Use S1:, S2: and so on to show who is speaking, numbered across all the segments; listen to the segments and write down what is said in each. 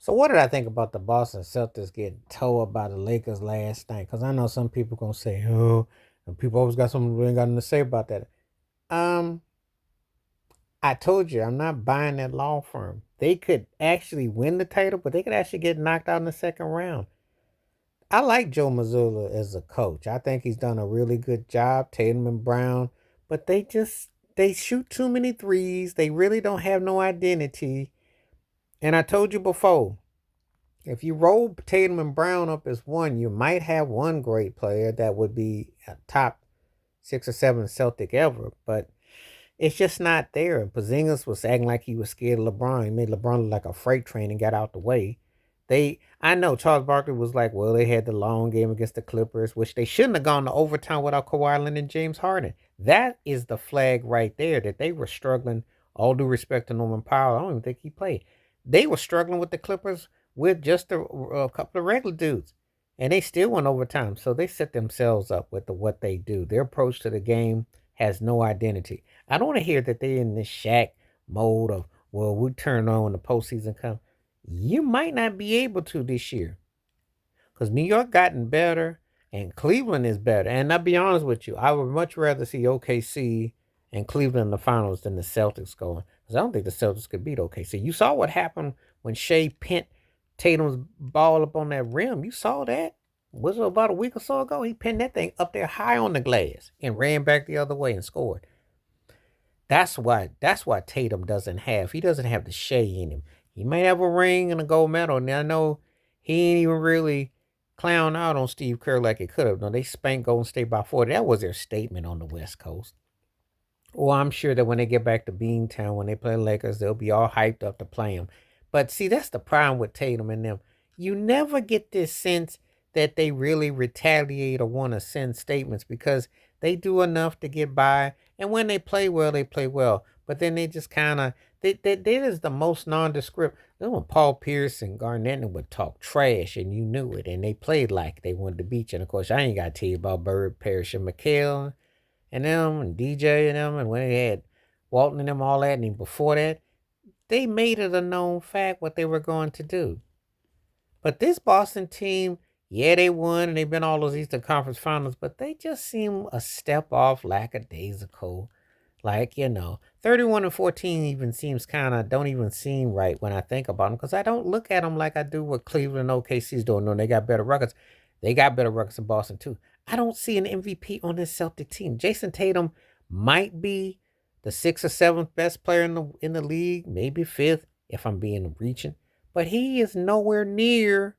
S1: So what did I think about the Boston Celtics getting towed up by the Lakers last night? Because I know some people gonna say, "Oh," and people always got something really got nothing to say about that. Um, I told you I'm not buying that law firm. They could actually win the title, but they could actually get knocked out in the second round. I like Joe Mazzulla as a coach. I think he's done a really good job, Tatum and Brown, but they shoot too many threes. They really don't have no identity. And I told you before, if you roll Tatum and Brown up as one, you might have one great player that would be a top 6 or 7 Celtic ever, but it's just not there. And Porzingis was acting like he was scared of LeBron. He made LeBron look like a freight train and got out the way. I know Charles Barkley was like, well, they had the long game against the Clippers, which they shouldn't have gone to overtime without Kawhi Leonard and James Harden. That is the flag right there that they were struggling. All due respect to Norman Powell, I don't even think he played. They were struggling with the Clippers with just a couple of regular dudes, and they still went overtime. So they set themselves up with what they do. Their approach to the game has no identity. I don't want to hear that they're in this Shaq mode of, well, we turn on when the postseason comes. You might not be able to this year because New York gotten better and Cleveland is better. And I'll be honest with you, I would much rather see OKC and Cleveland in the finals than the Celtics going, because I don't think the Celtics could beat OKC. You saw what happened when Shea pent Tatum's ball up on that rim. You saw that. Was it about a week or so ago? He pinned that thing up there high on the glass and ran back the other way and scored. That's why Tatum doesn't have. He doesn't have the Shea in him. He may have a ring and a gold medal. And I know he ain't even really clown out on Steve Kerr like it could have. No, they spanked Golden State by 40. That was their statement on the West Coast. Well, I'm sure that when they get back to Beantown, when they play Lakers, they'll be all hyped up to play them. But see, that's the problem with Tatum and them. You never get this sense that they really retaliate or want to send statements because they do enough to get by. And when they play well, they play well. But then they just kind of, that is the most nondescript. Then when Paul Pierce and Garnett would talk trash and you knew it, and they played like they wanted to beat you. And of course, I ain't got to tell you about Bird, Parrish, and McHale and them and DJ and them, and when they had Walton and them all that, and then before that, they made it a known fact what they were going to do. But this Boston team, yeah, they won and they've been all those Eastern Conference finals, but they just seem a step off lackadaisical. Like, 31-14 even seems kind of, don't even seem right when I think about them because I don't look at them like I do what Cleveland and OKC's doing. No, they got better records. They got better records in Boston too. I don't see an MVP on this Celtic team. Jason Tatum might be the sixth or seventh best player in the league, maybe fifth if I'm being reaching, but he is nowhere near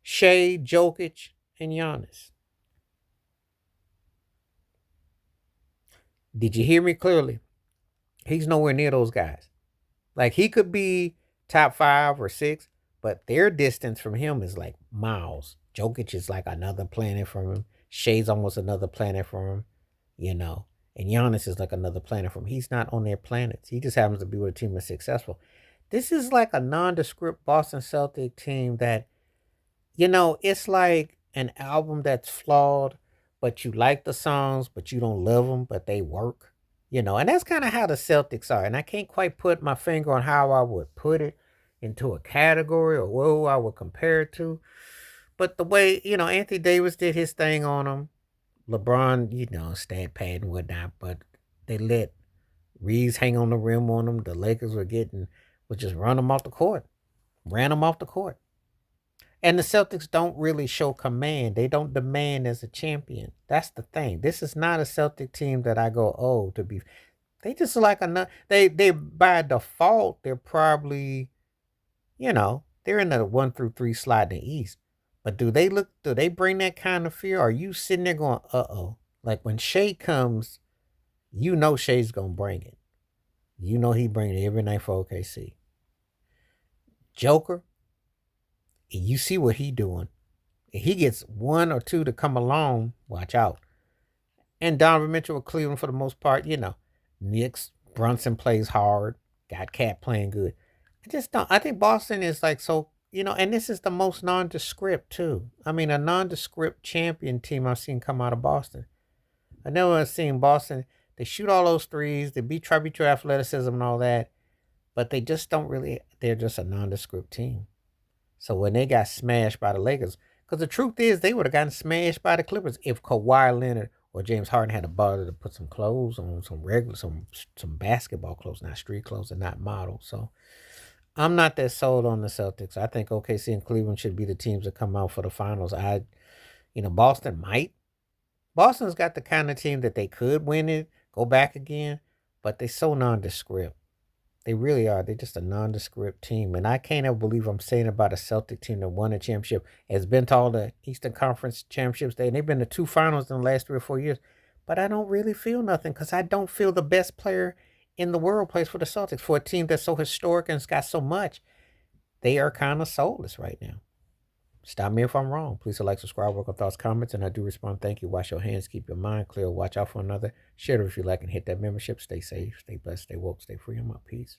S1: Shea, Jokic, and Giannis. Did you hear me clearly? He's nowhere near those guys. Like he could be top 5 or 6, but their distance from him is like miles. Jokic is like another planet from him. Shea's almost another planet from him, you know. And Giannis is like another planet from him. He's not on their planets. He just happens to be with a team that's successful. This is like a nondescript Boston Celtic team that, it's like an album that's flawed, but you like the songs, but you don't love them, but they work. And that's kind of how the Celtics are. And I can't quite put my finger on how I would put it into a category or what I would compare it to. But the way, Anthony Davis did his thing on them, LeBron, stat pad and whatnot, but they let Reeves hang on the rim on them. The Lakers would just run them off the court, ran them off the court. And the Celtics don't really show command. They don't demand as a champion. That's the thing. This is not a Celtic team that I go, oh, to be. They just like a they by default they're probably, they're in the 1 through 3 slot in the East. But do they bring that kind of fear? Are you sitting there going, uh-oh? Like when Shea comes, Shea's gonna bring it. He bring it every night for OKC. Joker, and you see what he doing. If he gets 1 or 2 to come along, watch out. And Donovan Mitchell with Cleveland for the most part, Knicks, Brunson plays hard, got Cat playing good. I just don't. I think Boston is like so, and this is the most nondescript too. I mean, a nondescript champion team I've seen come out of Boston. I never seen Boston. They shoot all those threes. They try to beat your athleticism and all that. but they just don't really. They're just a nondescript team. So when they got smashed by the Lakers, because the truth is they would have gotten smashed by the Clippers if Kawhi Leonard or James Harden had a bother to put some clothes on, some basketball clothes, not street clothes and not models. So I'm not that sold on the Celtics. I think OKC and Cleveland should be the teams that come out for the finals. Boston might. Boston's got the kind of team that they could win it, go back again, but they're so nondescript. They really are. They're just a nondescript team. And I can't ever believe I'm saying about a Celtic team that won a championship, has been to all the Eastern Conference championships. They've been to 2 finals in the last 3 or 4 years. But I don't really feel nothing because I don't feel the best player in the world plays for the Celtics. For a team that's so historic and has got so much, they are kind of soulless right now. Stop me if I'm wrong. Please like, subscribe, work on thoughts, comments, and I do respond. Thank you. Wash your hands, keep your mind clear, watch out for another. Share it if you like, and hit that membership. Stay safe, stay blessed, stay woke, stay free. I'm out. Peace.